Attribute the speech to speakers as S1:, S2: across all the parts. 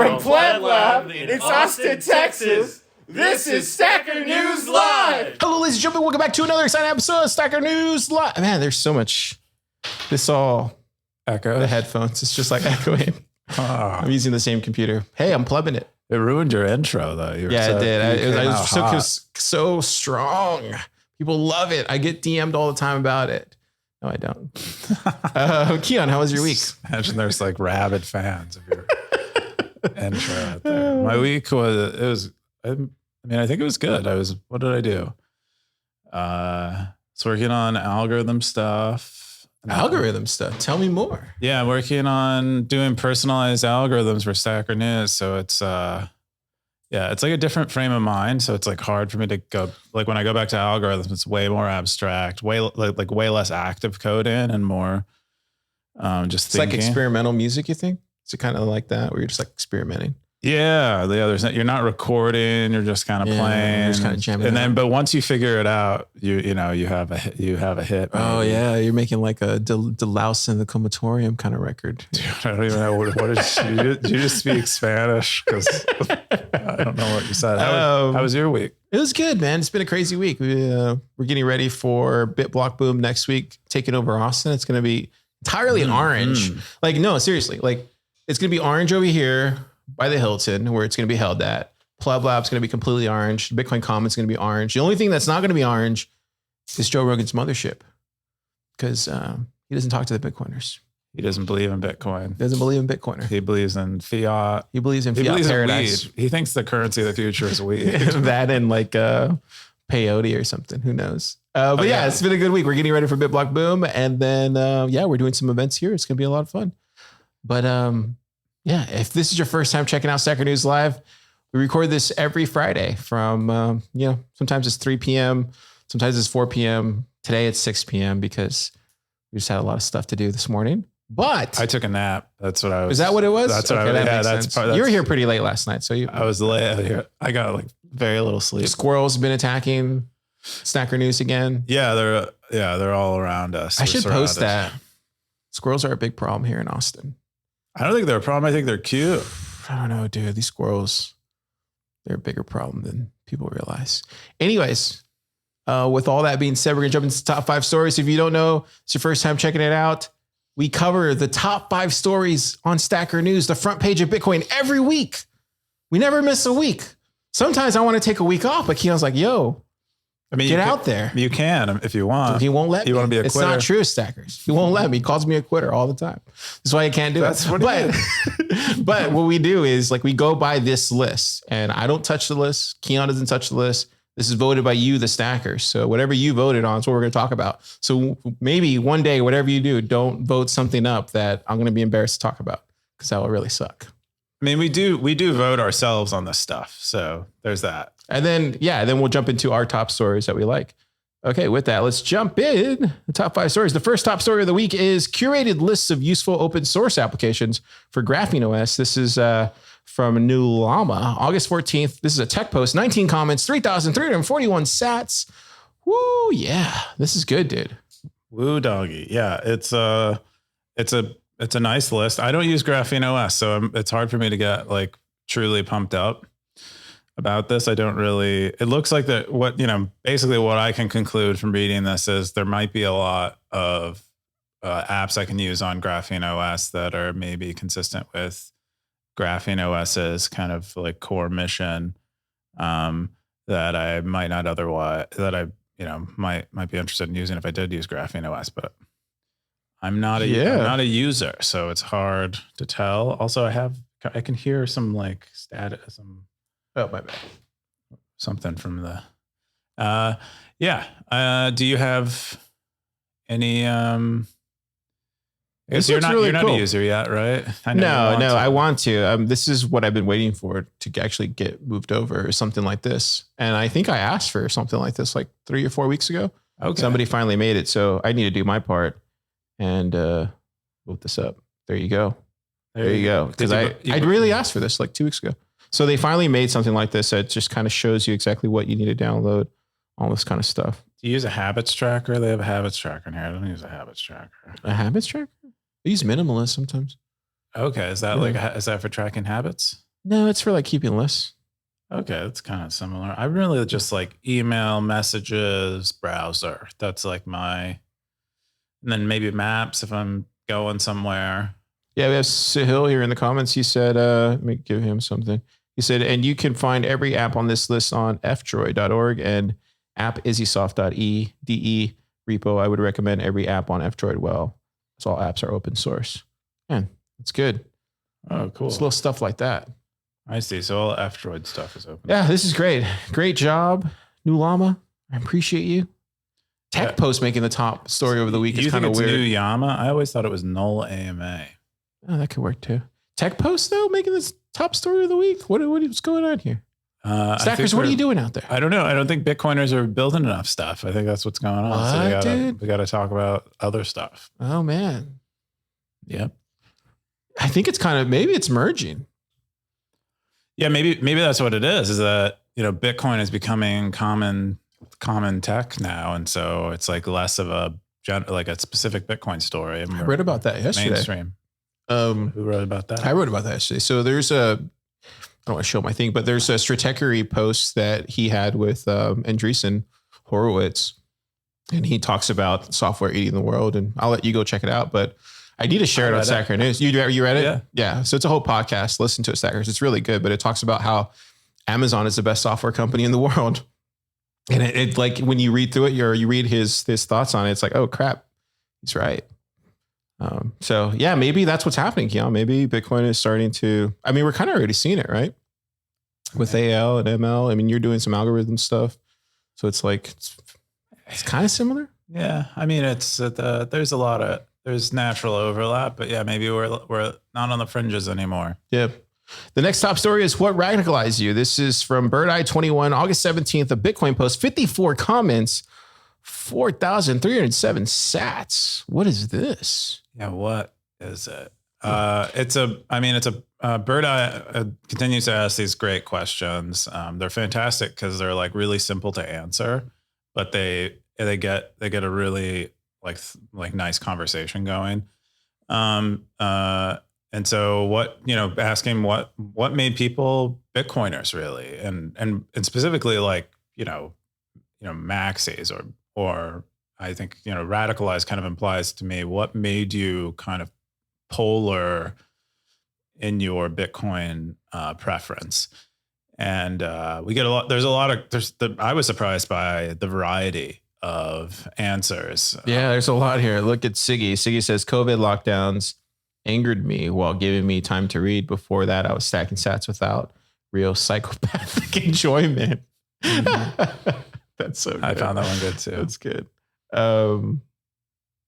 S1: From PlebLab in Austin, Texas, this is Stacker News Live!
S2: Hello, ladies and gentlemen. Welcome back to another exciting episode of Stacker News Live. Man, there's so much. This all
S3: echo.
S2: The headphones. It's just like echoing. I'm using the same computer. Hey, I'm plubbing it.
S3: It ruined your intro, though.
S2: It did. I was so strong. People love it. I get DM'd all the time about it. No, I don't. Keyan, how was your week?
S3: Imagine there's like rabid fans of your intro out there. My week was, I think it was good. What did I do? I was working on algorithm stuff. Tell me more. Yeah, I'm working on doing personalized algorithms for Stacker News. So it's it's like a different frame of mind. So it's like hard for me to go, like when I go back to algorithms, it's way more abstract, way less active coding and more just thinking.
S2: It's like experimental music, you think? Is it kind of like that where you're just like experimenting?
S3: Yeah, you're not recording, you're just kind of playing,
S2: you're just kind of jamming.
S3: And then, but once you figure it out, you have a hit.
S2: Oh maybe. Yeah, you're making like a Delouse in the Comatorium kind of record.
S3: Dude, I don't even know what did you just speak Spanish? Because I don't know what you said. How was your week?
S2: It was good, man. It's been a crazy week. We're getting ready for BitBlock Boom next week, taking over Austin. It's going to be entirely orange. Like, no, seriously, like it's going to be orange over here by the Hilton, where it's going to be held at. PlebLab's going to be completely orange. Bitcoin Common's going to be orange. The only thing that's not going to be orange is Joe Rogan's mothership, because he doesn't talk to the Bitcoiners.
S3: He doesn't believe in Bitcoin.
S2: Doesn't believe in Bitcoiner.
S3: He believes in fiat.
S2: He believes in fiat paradise.
S3: He thinks the currency of the future is weed.
S2: That and like peyote or something. Who knows? But yeah, it's been a good week. We're getting ready for BitBlock Boom, and then we're doing some events here. It's going to be a lot of fun. But yeah, if this is your first time checking out Stacker News Live, we record this every Friday from, sometimes it's 3 p.m., sometimes it's 4 p.m. Today it's 6 p.m. because we just had a lot of stuff to do this morning. But
S3: I took a nap. That's what I was.
S2: Is that what it was?
S3: That's what
S2: makes sense. You were here pretty late last night, so
S3: I was late here. I got like very little sleep.
S2: Squirrels have been attacking Stacker News again.
S3: Yeah, they're all around us.
S2: I should post that. Squirrels are a big problem here in Austin.
S3: I don't think they're a problem. I think they're cute.
S2: I don't know, dude. These squirrels, they're a bigger problem than people realize. Anyways, with all that being said, we're going to jump into the top 5 stories. If you don't know, it's your first time checking it out. We cover the top 5 stories on Stacker News, the front page of Bitcoin every week. We never miss a week. Sometimes I want to take a week off, but Keon's like, yo, get out there.
S3: You can if you want.
S2: He won't let me.
S3: You want to be a quitter?
S2: It's not true, Stackers. He won't let me. He calls me a quitter all the time. That's why I can't do it. But what we do is like we go by this list, and I don't touch the list. Keyan doesn't touch the list. This is voted by you, the Stackers. So whatever you voted on is what we're going to talk about. So maybe one day, whatever you do, don't vote something up that I'm going to be embarrassed to talk about, because that will really suck.
S3: I mean, we do vote ourselves on this stuff. So there's that.
S2: And then we'll jump into our top stories that we like. Okay, with that, let's jump in. The top 5 stories. The first top story of the week is curated lists of useful open source applications for Graphene OS. This is from New Llama, August 14th. This is a tech post, 19 comments, 3,341 sats. Woo, yeah. This is good, dude.
S3: Woo doggy. Yeah, it's a nice list. I don't use Graphene OS, so it's hard for me to get like truly pumped up about this. I don't really, it looks like basically what I can conclude from reading this is there might be a lot of apps I can use on Graphene OS that are maybe consistent with Graphene OS's kind of like core mission, that I might not otherwise, that I, might be interested in using if I did use Graphene OS, but I'm not a user, so it's hard to tell. Also, I can hear some like status,
S2: oh, my bad.
S3: Something from the, do you have any, I guess you're not a user yet, right?
S2: No, I want to. This is what I've been waiting for to actually get moved over, or something like this. And I think I asked for something like this like 3 or 4 weeks ago. Okay. Somebody finally made it. So I need to do my part and move this up. There you go. There you go. Because I really asked for this like 2 weeks ago. So they finally made something like this that just kind of shows you exactly what you need to download, all this kind of stuff.
S3: Do you use a habits tracker? They have a habits tracker in here. I don't use a habits tracker.
S2: A habits tracker? I use Minimalist sometimes.
S3: Okay. Is that is that for tracking habits?
S2: No, it's for like keeping lists.
S3: Okay, that's kind of similar. I really just like email, messages, browser. That's like and then maybe maps if I'm going somewhere.
S2: Yeah, we have Sahil here in the comments. He said, let me give him something. He said, and you can find every app on this list on fdroid.org and app.isisoft.de repo. I would recommend every app on fdroid. Well, so all apps are open source. Man, it's good.
S3: Oh, cool.
S2: It's little stuff like that.
S3: I see. So all F-Droid stuff is open.
S2: Yeah, this is great. Great job, New Llama. I appreciate you. Tech Post making the top story over the week is kind of weird.
S3: New Yama? I always thought it was Null AMA.
S2: Oh, that could work too. Tech Post though, making this top story of the week. What's going on here? Stackers, what are you doing out there?
S3: I don't know. I don't think Bitcoiners are building enough stuff. I think that's what's going on. So we got to talk about other stuff.
S2: Oh man.
S3: Yep.
S2: I think it's maybe it's merging.
S3: Yeah, maybe that's what it is that, Bitcoin is becoming common tech now. And so it's like less of a specific Bitcoin story.
S2: I read about that yesterday.
S3: Mainstream. Who wrote about that?
S2: I wrote about that yesterday. So there's I don't want to show my thing, but there's a Stratechery post that he had with Andreessen Horowitz. And he talks about software eating the world. And I'll let you go check it out. But I need to share it on Stacker News. You read it? Yeah. So it's a whole podcast. Listen to it, Stackers. It's really good. But it talks about how Amazon is the best software company in the world. And it like when you read through it, you read his thoughts on it. It's like, oh crap, he's right. So yeah, maybe that's what's happening, Keyan. Maybe Bitcoin is starting to. I mean, we're kind of already seeing it, right? With AL and ML. I mean, you're doing some algorithm stuff, so it's like it's kind of similar.
S3: Yeah, I mean, it's there's natural overlap, but yeah, maybe we're not on the fringes anymore.
S2: Yeah. The next top story is what radicalized you. This is from Bird Eye 21, August 17th, a Bitcoin post, 54 comments, 4,307 sats. What is this?
S3: Yeah, what is it? It's a Bird Eye continues to ask these great questions. They're fantastic because they're like really simple to answer, but they get a really like nice conversation going. And so asking what made people Bitcoiners really, and specifically maxis or I think, radicalized kind of implies to me what made you kind of polar in your Bitcoin preference. And we get I was surprised by the variety of answers.
S2: Yeah, there's a lot here. Look at Siggy. Siggy says COVID lockdowns angered me while giving me time to read. Before that, I was stacking sats without real psychopathic enjoyment. Mm-hmm. That's so good.
S3: I found that one good too.
S2: That's good.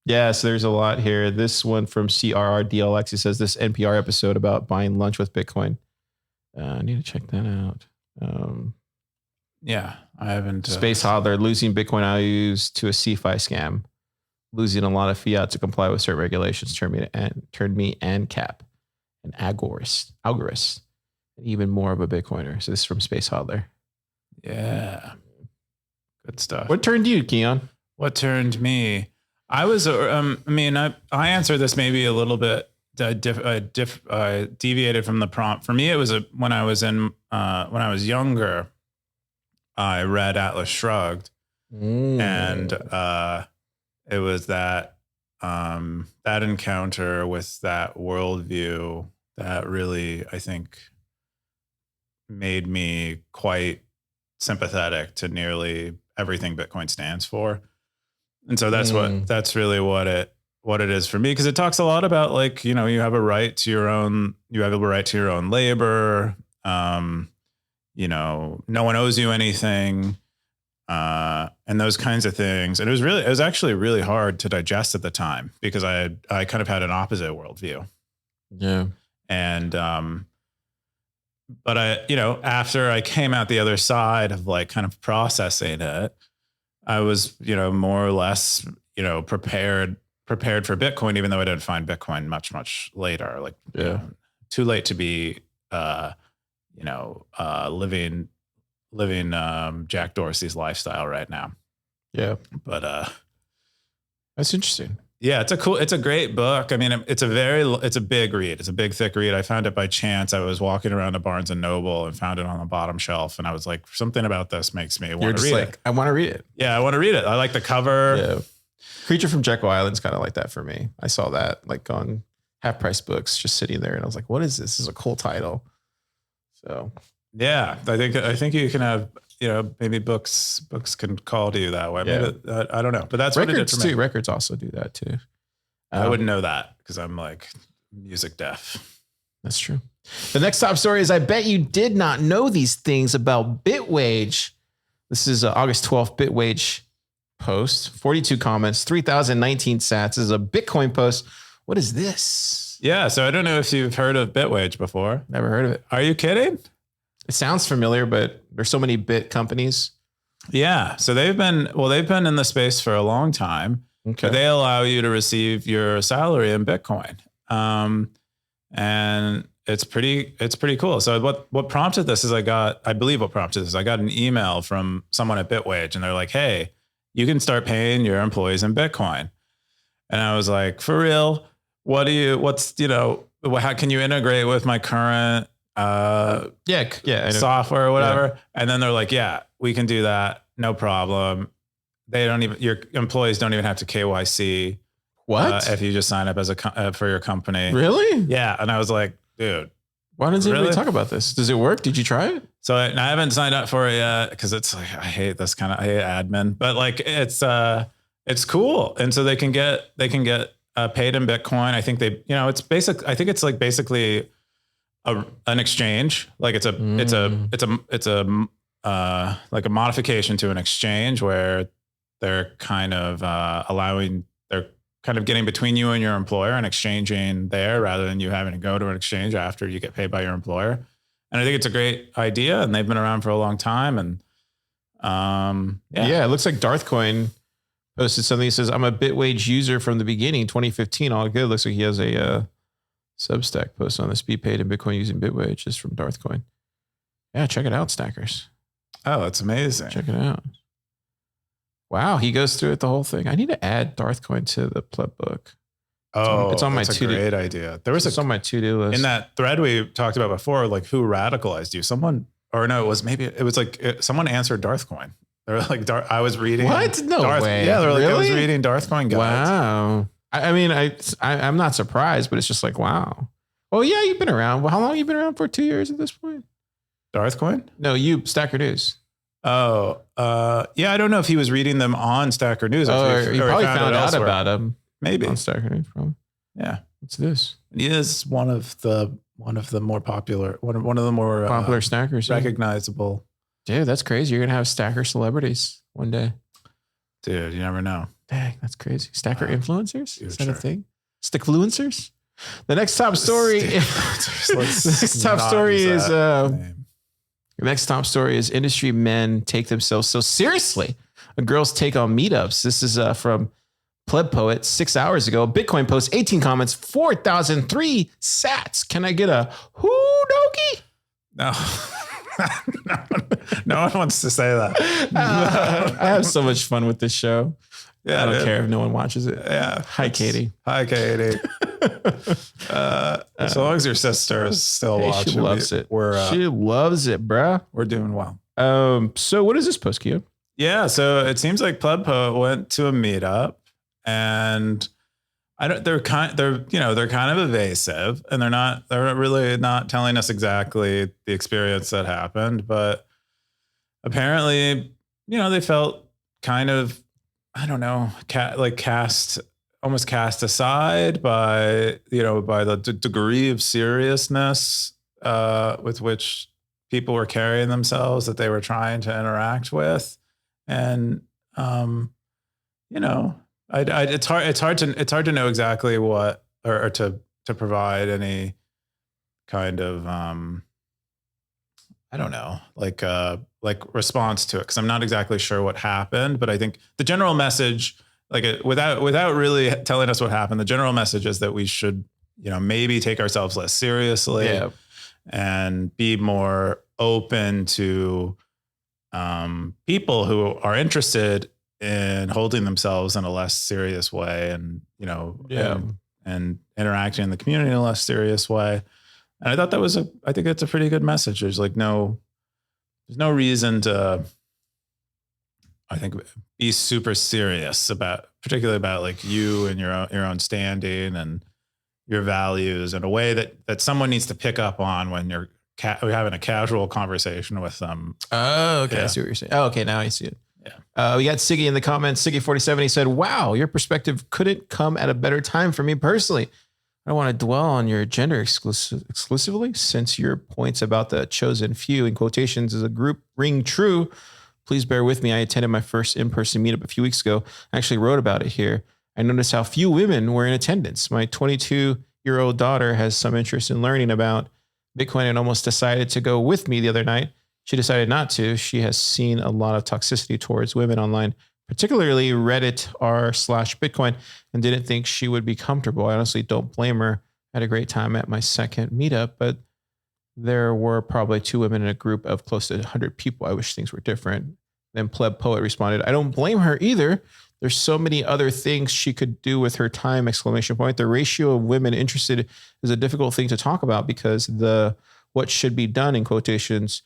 S2: Yeah, so there's a lot here. This one from CRRDLX, it says this NPR episode about buying lunch with Bitcoin. I need to check that out.
S3: Yeah, I haven't.
S2: Space Hodler, losing Bitcoin IOUs to a CFI scam. Losing a lot of fiat to comply with certain regulations turned me ANCAP, an algorist, and even more of a Bitcoiner. So this is from Space Hodler.
S3: Yeah. Good stuff.
S2: What turned you, Keyan?
S3: What turned me? I was, I answered this maybe a little bit. I deviated from the prompt. For me, it was when I was younger, I read Atlas Shrugged, and it was that encounter with that worldview that really, I think, made me quite sympathetic to nearly everything Bitcoin stands for. And so that's really what it is for me. Because it talks a lot about you have a right to your own labor. No one owes you anything. And those kinds of things. And it was actually really hard to digest at the time because I kind of had an opposite worldview.
S2: Yeah.
S3: And, but after I came out the other side of kind of processing it, I was, more or less, prepared for Bitcoin, even though I didn't find Bitcoin much later, too late to be, living Jack Dorsey's lifestyle right now.
S2: Yeah.
S3: But
S2: that's interesting.
S3: Yeah, it's a great book. I mean, it's a big read. It's a big, thick read. I found it by chance. I was walking around a Barnes and Noble and found it on the bottom shelf. And I was like, something about this makes me want to read it.
S2: I want to read it.
S3: Yeah, I want to read it. I like the cover.
S2: Yeah. Creature from Jekyll Island's kind of like that for me. I saw that like on Half Price Books just sitting there. And I was like, what is this? This is a cool title. So
S3: yeah, I think you can have, maybe books can call to you that way.
S2: Yeah.
S3: Maybe, I don't know, but that's
S2: records
S3: what it did for me.
S2: too. Records also do that too.
S3: I wouldn't know that because I'm like music deaf.
S2: That's true. The next top story is, I bet you did not know these things about Bitwage. This is August 12th Bitwage post, 42 comments, 3,019 sats. This is a Bitcoin post. What is this?
S3: Yeah. So I don't know if you've heard of Bitwage before.
S2: Never heard of it.
S3: Are you kidding?
S2: It sounds familiar, but there's so many bit companies.
S3: Yeah. So they've been in the space for a long time.
S2: Okay.
S3: They allow you to receive your salary in Bitcoin. And it's pretty cool. So what prompted this is I got an email from someone at Bitwage, and they're like, hey, you can start paying your employees in Bitcoin. And I was like, for real? How can you integrate with my current software or whatever? Yeah. And then they're like, yeah, we can do that. No problem. Your employees don't even have to KYC.
S2: What?
S3: If you just sign up as for your company.
S2: Really?
S3: Yeah. And I was like, dude,
S2: why doesn't anybody talk about this? Does it work? Did you try it?
S3: So I haven't signed up for it yet because it's like, I hate admin, but like it's cool. And so they can get paid in Bitcoin. I think it's basically an exchange. Like it's a like a modification to an exchange where they're kind of they're kind of getting between you and your employer and exchanging there rather than you having to go to an exchange after you get paid by your employer. And I think it's a great idea, and they've been around for a long time. And
S2: it looks like Darthcoin posted something that says, I'm a Bitwage user from the beginning, 2015, all good. Looks like he has a Substack post on this. Be paid in Bitcoin using Bitwage. Is from Darthcoin. Yeah, check it out, Stackers.
S3: Oh, that's amazing.
S2: Check it out. Wow, he goes through it, the whole thing. I need to add Darthcoin to the Pleb book. It's on my to-do.
S3: Great idea.
S2: It's on my to-do list.
S3: In that thread we talked about before, like who radicalized you? Someone answered Darthcoin. They were like, I was reading.
S2: What? No way.
S3: Yeah, they were like,
S2: really?
S3: I was reading Darthcoin guides.
S2: Wow. I'm not surprised, but it's just like, wow. Well, yeah, you've been around. Well, how long have you been around for? 2 years at this point?
S3: Darthcoin?
S2: No, you, Stacker News.
S3: Oh, yeah. I don't know if he was reading them on Stacker News.
S2: He probably found out about them.
S3: Maybe
S2: on Stacker News, probably.
S3: Yeah.
S2: What's this?
S3: He is one of the more popular, one of the more
S2: popular stackers,
S3: recognizable.
S2: Dude, that's crazy. You're gonna have stacker celebrities one day.
S3: Dude, you never know.
S2: Dang, that's crazy. Stacker influencers? Is that a thing? Stickfluencers? The next top story. The next top story is industry men take themselves so seriously. A girl's take on meetups. This is from Pleb Poet 6 hours ago. Bitcoin post, 18 comments, 4,003 sats. Can I get a whoo dokie?
S3: No. No one wants to say that.
S2: I have so much fun with this show.
S3: Yeah,
S2: I don't care if no one watches it.
S3: Yeah.
S2: Hi, Katie.
S3: Hi, Katie. As long as your sister is still watching,
S2: she loves it. She loves it, bruh.
S3: We're doing well.
S2: So what is this post, Keyan?
S3: Yeah, so it seems like Pleb Poet went to a meetup, and they're kind of evasive, and they're really not telling us exactly the experience that happened, but apparently, they felt kind of, I don't know, cast aside by the degree of seriousness with which people were carrying themselves that they were trying to interact with. And, it's hard to know exactly what, or to provide any kind of, I don't know, like response to it. 'Cause I'm not exactly sure what happened, but I think the general message, without really telling us what happened, the general message is that we should, maybe take ourselves less seriously and be more open to, people who are interested in holding themselves in a less serious way, and and interacting in the community in a less serious way. And I thought I think that's a pretty good message. There's no reason to, I think, be super serious particularly about like you and your own standing and your values in a way that someone needs to pick up on when you're having a casual conversation with them.
S2: Oh, okay.
S3: Yeah.
S2: I see what you're saying. Oh, okay. Now I see it.
S3: Yeah.
S2: We got Siggy in the comments. Siggy47, he said, wow, your perspective couldn't come at a better time for me personally. I don't want to dwell on your gender exclusively, since your points about the chosen few in quotations as a group ring true. Please bear with me. I attended my first in-person meetup a few weeks ago. I actually wrote about it here. I noticed how few women were in attendance. My 22-year-old daughter has some interest in learning about Bitcoin and almost decided to go with me the other night. She decided not to. She has seen a lot of toxicity towards women online, particularly Reddit r/Bitcoin, and didn't think she would be comfortable. I honestly don't blame her. I had a great time at my second meetup, but there were probably 2 women in a group of close to 100 people. I wish things were different. Then Pleb Poet responded, I don't blame her either. There's so many other things she could do with her time, ! The ratio of women interested is a difficult thing to talk about because what should be done in quotations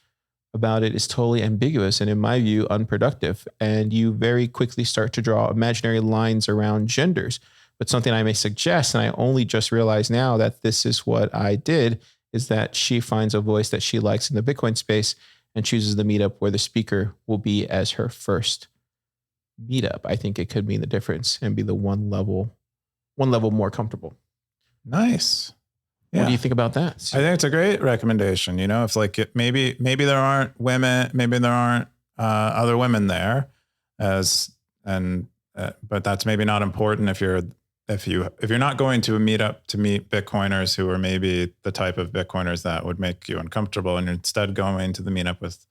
S2: about it is totally ambiguous and, in my view, unproductive. And you very quickly start to draw imaginary lines around genders. But something I may suggest, and I only just realized now that this is what I did, is that she finds a voice that she likes in the Bitcoin space and chooses the meetup where the speaker will be as her first meetup. I think it could mean the difference and be the one level more comfortable.
S3: Nice.
S2: What do you think about that?
S3: I think it's a great recommendation. If like maybe there aren't women, maybe there aren't other women there, but that's maybe not important if you're not going to a meetup to meet Bitcoiners who are maybe the type of Bitcoiners that would make you uncomfortable, and you're instead going to the meetup with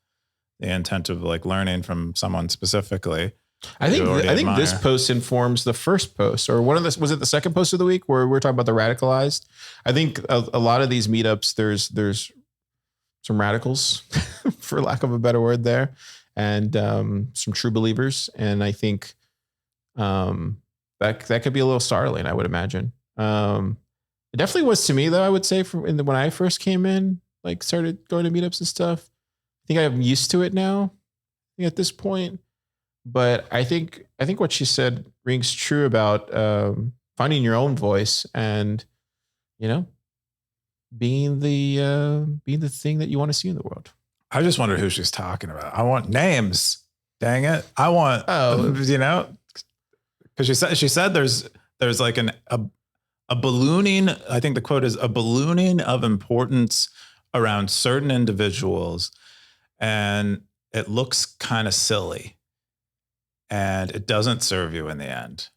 S3: the intent of like learning from someone specifically.
S2: I think this post informs the first post, or was it the second post of the week where we're talking about the radicalized? I think a lot of these meetups, there's some radicals, for lack of a better word there, and some true believers. And I think that could be a little startling, I would imagine. It definitely was to me, though, I would say when I first came in, like started going to meetups and stuff. I think I'm used to it now at this point. But I think what she said rings true about finding your own voice and, being the thing that you want to see in the world.
S3: I just wonder who she's talking about. I want names. Dang it! I want because she said there's like a ballooning. I think the quote is a ballooning of importance around certain individuals, and it looks kind of silly. And it doesn't serve you in the end.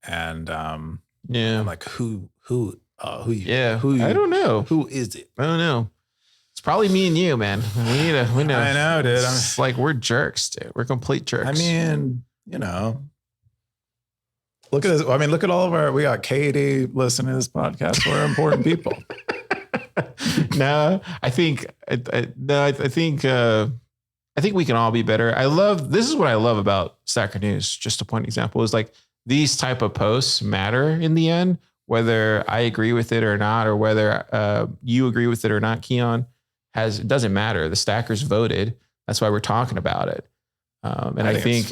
S3: And I'm like, who? I
S2: don't know.
S3: Who is it?
S2: I don't know. It's probably me and you, man. We know.
S3: I know, dude.
S2: It's like we're jerks, dude. We're complete jerks.
S3: I mean, look at this. I mean, look at we got Katie listening to this podcast. We're important people.
S2: No, I think we can all be better. This is what I love about Stacker News. Just a point example is like these type of posts matter in the end, whether I agree with it or not, or whether you agree with it or not. Keyan it doesn't matter. The stackers voted. That's why we're talking about it. I think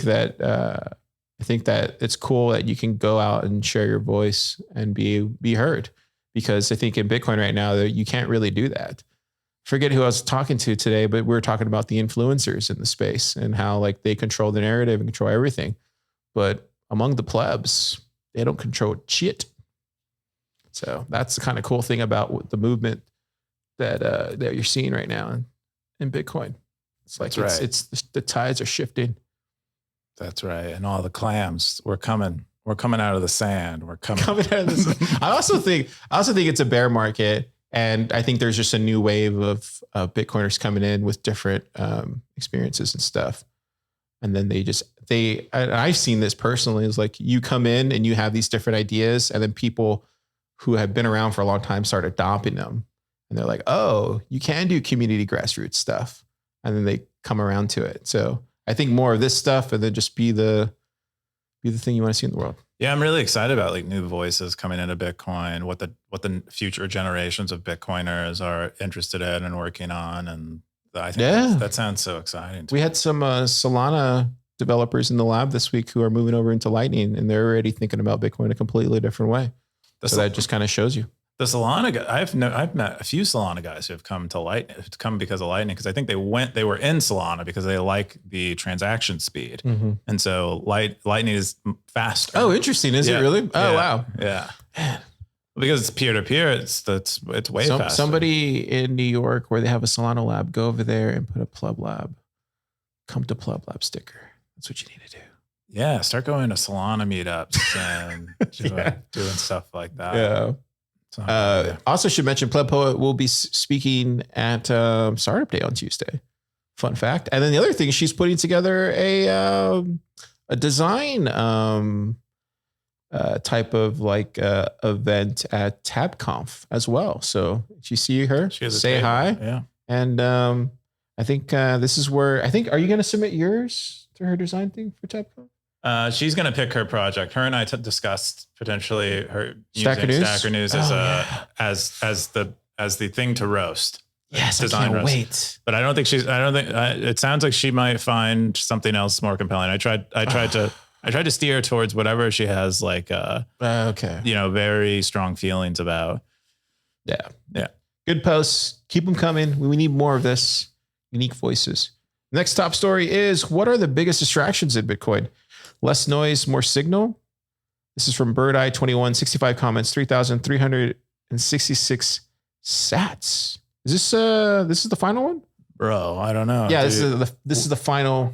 S2: that it's cool that you can go out and share your voice and be heard, because I think in Bitcoin right now that you can't really do that. Forget who I was talking to today, but we were talking about the influencers in the space and how like they control the narrative and control everything. But among the plebs, they don't control shit. So that's the kind of cool thing about the movement that you're seeing right now in Bitcoin. It's like it's the tides are shifting.
S3: That's right. And all the clams, we're coming out of the sand. We're coming
S2: out of the sand. I also think it's a bear market. And I think there's just a new wave of Bitcoiners coming in with different experiences and stuff. And then I've seen this personally, is like you come in and you have these different ideas, and then people who have been around for a long time start adopting them. And they're like, oh, you can do community grassroots stuff. And then they come around to it. So I think more of this stuff, and then just be the thing you want to see in the world.
S3: Yeah, I'm really excited about like new voices coming into Bitcoin, what the future generations of Bitcoiners are interested in and working on. And I think that sounds so exciting.
S2: We had some Solana developers in the lab this week who are moving over into Lightning, and they're already thinking about Bitcoin a completely different way. So that just kind of shows you.
S3: The Solana guy, I've met a few Solana guys who have come because of Lightning, because I think they were in Solana because they like the transaction speed, and so Lightning is faster.
S2: Oh, interesting! Is it really? Oh, wow!
S3: Yeah, because it's peer to peer. It's way faster.
S2: Somebody in New York where they have a Solana lab, go over there and put a PlebLab. Come to PlebLab sticker. That's what you need to do.
S3: Yeah, start going to Solana meetups and doing stuff like that.
S2: Yeah. Also should mention Pleb Poet will be speaking at Startup Day on Tuesday. Fun fact. And then the other thing, she's putting together a design type of like event at TabConf as well. So you see her, say hi.
S3: Yeah.
S2: And I think this is where are you going to submit yours to her design thing for TabConf?
S3: She's going to pick her project. Her and I discussed potentially her
S2: Stacker
S3: using
S2: News?
S3: Stacker News as the thing to roast.
S2: Yes,
S3: design
S2: I can't
S3: roast.
S2: wait.
S3: But I don't think it sounds like she might find something else more compelling. I tried to steer towards whatever she has like very strong feelings about.
S2: Yeah.
S3: Yeah.
S2: Good posts. Keep them coming. We need more of this. Unique voices. Next top story is, what are the biggest distractions in Bitcoin? Less noise, more signal. This is from Bird Eye 21, 65 comments, 3,366 sats. Is this is the final one?
S3: Bro, I don't know.
S2: Yeah, this is the final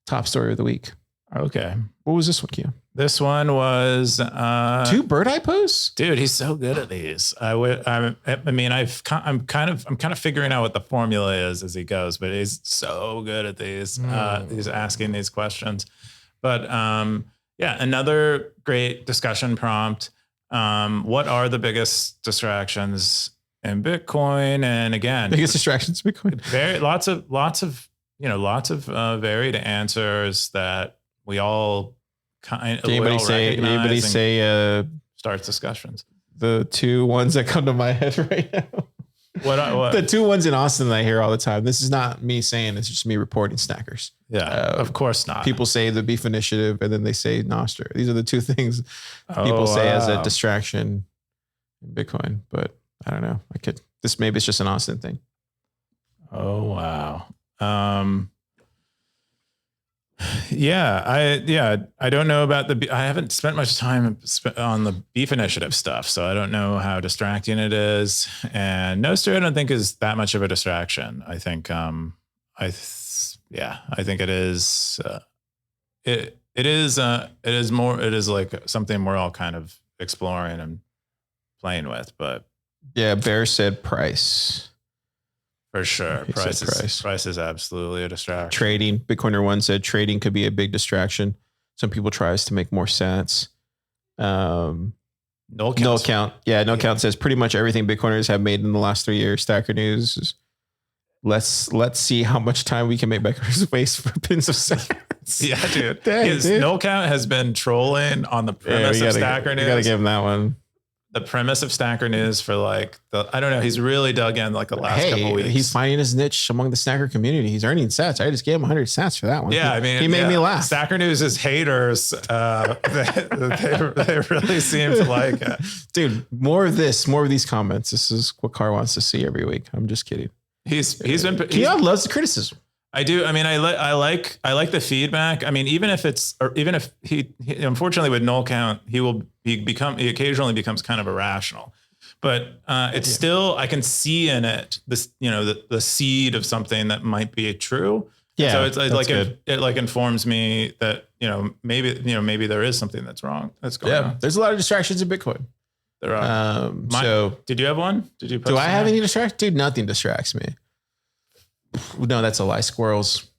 S2: top story of the week.
S3: Okay.
S2: What was this one, Keyan?
S3: This one was
S2: 2 Bird Eye posts?
S3: Dude, he's so good at these. I'm kind of figuring out what the formula is as he goes, but he's so good at these. He's asking these questions. But another great discussion prompt. What are the biggest distractions in Bitcoin? And again,
S2: Biggest distractions in Bitcoin.
S3: lots of varied answers that we all kind of
S2: Anybody say
S3: starts discussions.
S2: The 2 ones that come to my head right now.
S3: What?
S2: The 2 ones in Austin that I hear all the time. This is not me saying, it's just me reporting snackers.
S3: Yeah, of course not.
S2: People say the Beef Initiative and then they say Nostr. These are the 2 things people say as a distraction in Bitcoin. But I don't know. Maybe it's just an Austin thing.
S3: Oh, wow. I don't know about I haven't spent much time on the Beef Initiative stuff, so I don't know how distracting it is. And Nostr, I don't think is that much of a distraction. I think, I think it is. It is like something we're all kind of exploring and playing with. But
S2: yeah, Bear said price.
S3: For sure. Price is absolutely a distraction.
S2: Trading. Bitcoiner 1 said trading could be a big distraction. Some people tries to make more sats. Null count. Yeah, null count says pretty much everything Bitcoiners have made in the last 3 years. Stacker News is, let's see how much time we can make Bitcoiners waste for pins of sats.
S3: Yeah, dude.
S2: Dude.
S3: Null count has been trolling on the premise of Stacker News.
S2: You gotta give him that one.
S3: The premise of Stacker News for I don't know. He's really dug in like the last couple weeks.
S2: He's finding his niche among the snacker community. He's earning sats. I just gave him 100 sats for that one.
S3: Yeah,
S2: he made me laugh.
S3: Stacker News' haters, they really seem to like it.
S2: Dude, more of these comments. This is what Car wants to see every week. I'm just kidding. Keyan loves the criticism.
S3: I do. I mean, I like the feedback. I mean, even if he unfortunately with null count, he occasionally becomes kind of irrational, but it's still, I can see in it this, the seed of something that might be true.
S2: Yeah.
S3: So it's like it like informs me that, maybe there is something that's wrong. That's going on.
S2: There's a lot of distractions in Bitcoin.
S3: There are.
S2: So
S3: did you have one? Did you?
S2: Do I have any distractions? Dude, nothing distracts me. No, that's a lie. Squirrels.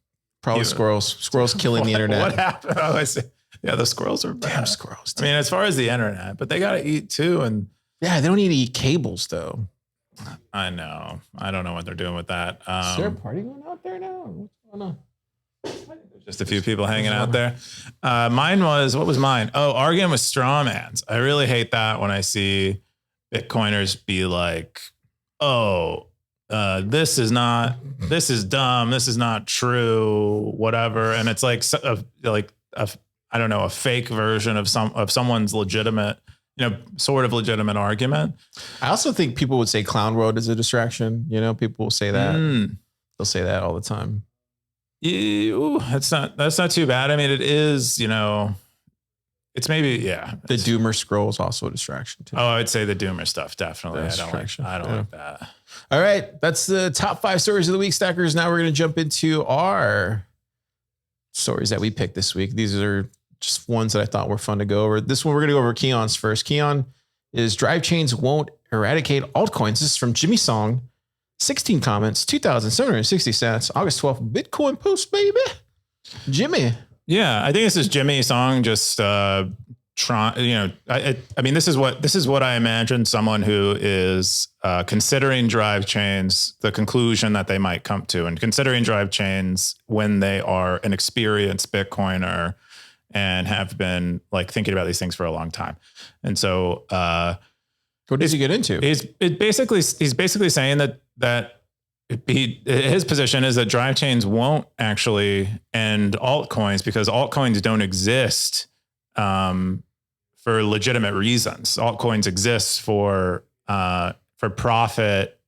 S2: Probably squirrels. Squirrels killing the internet.
S3: What happened? Oh, I see. Yeah, the squirrels are bad.
S2: Damn squirrels.
S3: I mean, as far as the internet, but they got to eat too. And
S2: yeah, they don't need to eat cables though.
S3: I know. I don't know what they're doing with that.
S2: Is there a party going out there now? What's going on?
S3: Just a few people hanging out there. Mine was, what was mine? Oh, arguing with straw mans. I really hate that when I see Bitcoiners be like, oh, this is dumb. This is not true, whatever. And it's like, I don't know, a fake version of someone's legitimate, sort of legitimate argument.
S2: I also think people would say Clown World is a distraction. People will say that. They'll say that all the time.
S3: That's not too bad. I mean, it is, it's maybe, yeah.
S2: The Doomer scroll is also a distraction too.
S3: Oh, I would say the Doomer stuff. Definitely. I don't like that.
S2: All right. That's the top 5 stories of the week, Stackers. Now we're going to jump into our stories that we picked this week. These are just ones that I thought were fun to go over. This one, we're going to go over Keyan's first. Keyan is drive chains won't eradicate altcoins. This is from Jimmy Song. 16 comments, 2,760 cents, August 12th, Bitcoin post, baby. Jimmy.
S3: Yeah, I think this is Jimmy Song just trying, I mean, this is what I imagine someone who is considering drive chains, the conclusion that they might come to, and considering drive chains when they are an experienced Bitcoiner and have been like thinking about these things for a long time. And so
S2: what does he get into?
S3: He's basically saying that his position is that drive chains won't actually end altcoins because altcoins don't exist for legitimate reasons. Altcoins exist for profit,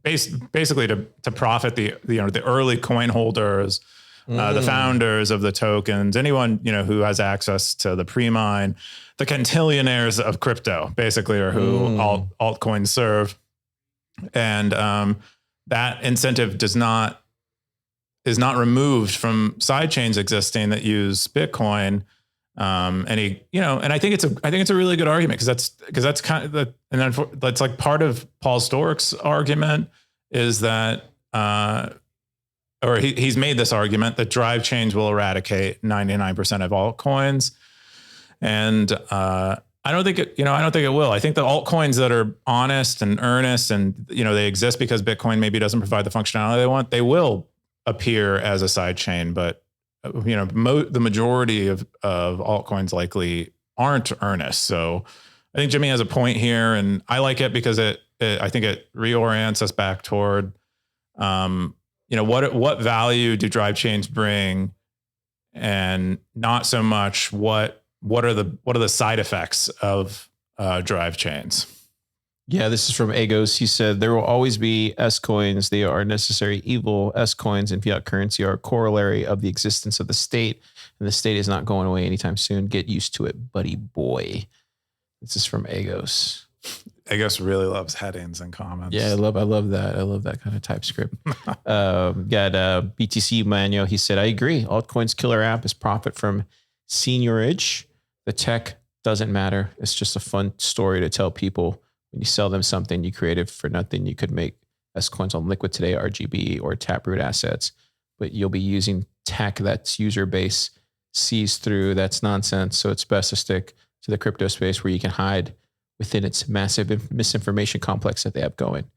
S3: basically to profit the early coin holders, the founders of the tokens, anyone who has access to the pre-mine, the cantillionaires of crypto, basically, are who altcoins serve. And that incentive is not removed from side chains existing that use Bitcoin. And I think it's a really good argument because that's kind of that's like part of Paul Stork's argument is that, or he's made this argument that drive chains will eradicate 99% of altcoins. And I don't think it will. I think the altcoins that are honest and earnest and, they exist because Bitcoin maybe doesn't provide the functionality they want, they will appear as a side chain. But, the majority of altcoins likely aren't earnest. So I think Jimmy has a point here, and I like it because I think it reorients us back toward, what value do drive chains bring, and not so much what are the side effects of drive chains.
S2: Yeah, this is from Agos. He said, there will always be S coins. They are a necessary evil. S coins and fiat currency are a corollary of the existence of the state, and the state is not going away anytime soon. Get used to it, buddy boy. This is from Agos.
S3: Agos really loves headings and comments.
S2: Yeah, I love that. I love that kind of TypeScript. Got BTC Manuel. He said, I agree. Altcoins killer app is profit from seniorage. The tech doesn't matter. It's just a fun story to tell people. When you sell them something you created for nothing, you could make S coins on Liquid today, RGB, or Taproot assets, but you'll be using tech that's user base sees through. That's nonsense. So it's best to stick to the crypto space where you can hide within its massive misinformation complex that they have going.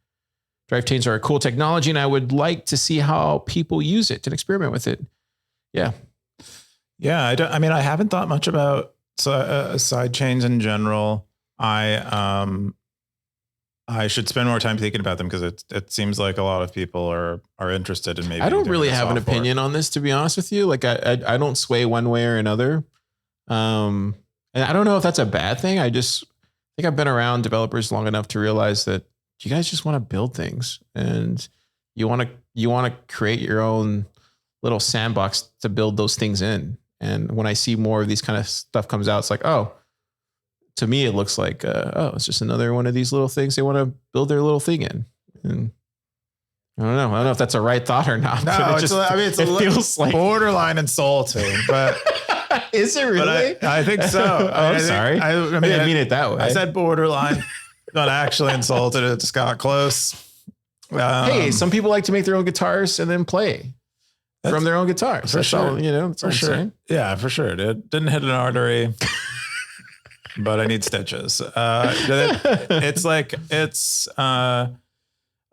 S2: Drive chains are a cool technology, and I would like to see how people use it and experiment with it. Yeah.
S3: Yeah. I haven't thought much about side chains in general. I should spend more time thinking about them because it seems like a lot of people are interested in maybe.
S2: I don't really have an opinion on this, to be honest with you. Like I don't sway one way or another. And I don't know if that's a bad thing. I just think I've been around developers long enough to realize that you guys just want to build things and you want to create your own little sandbox to build those things in. And when I see more of these kind of stuff comes out, it's like, oh, to me, it looks like, it's just another one of these little things they want to build their little thing in. And I don't know if that's a right thought or not.
S3: No, it feels like borderline insulting, but
S2: is it really?
S3: I think so.
S2: I'm sorry. I didn't mean it that way.
S3: I said borderline, not actually insulted. It just got close.
S2: Hey, some people like to make their own guitars and then play from their own guitars.
S3: For sure.
S2: That's
S3: for sure. Yeah, for sure. It didn't hit an artery. But I need stitches. I